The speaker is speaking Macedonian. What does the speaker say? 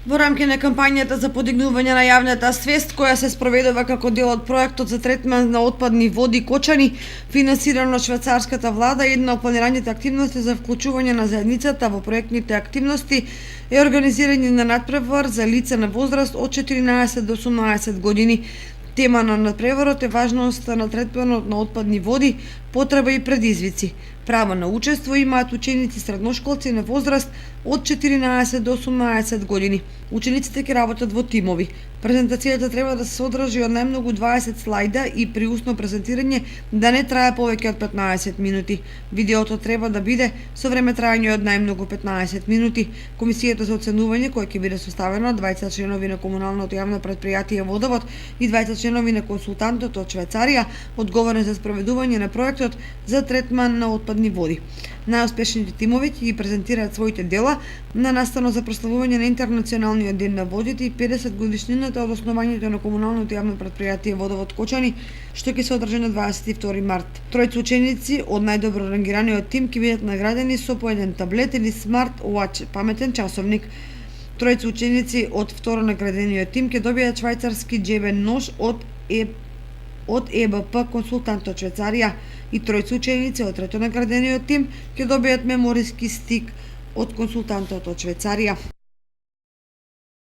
Во рамки на кампањата за подигнување на јавната свест, која се спроведува како дел од проектот за третман на отпадни води Кочани, финансиран од швајцарската влада, една од планираните активности за вклучување на заедницата во проектните активности е организирање на надпревар за лица на возраст од 14 до 18 години. Тема на надпреварот е важноста на третманот на отпадни води, потреба и предизвици. Право на учество имаат ученици средношколци на возраст од 14 до 18 години. Учениците ќе работат во тимови. Презентацијата треба да се содржи од најмногу 20 слајда и при устно презентирање да не трае повеќе од 15 минути. Видеото треба да биде со време трајање од најмногу 15 минути. Комисијата за оценување, која ќе биде составена од 20 членови на комуналното јавно предпријатие Водовод и 20 членови на консултантот од Швајцарија, одговорен за спроведување на проектот за третман на отпадни води. Најуспешните тимови ќе ги презентираат своите дела на настано за прославување на Интернационалниот ден на водите и 50 годишнината од основањето на комуналното јавно предпријатие Водовод Кочани, што ќе се одржи на 22 март. Тројца ученици од најдобро рангираниот тим ќе бидат наградени со по еден таблет или смарт watch, паметен часовник. Тројца ученици од второ наградениот тим ќе добијат швајцарски џебен нож од ЕБП консултант од Швајцарија и тројца ученици од трето наградениот тим ќе добијат мемориски стик од консултантот од Швајцарија.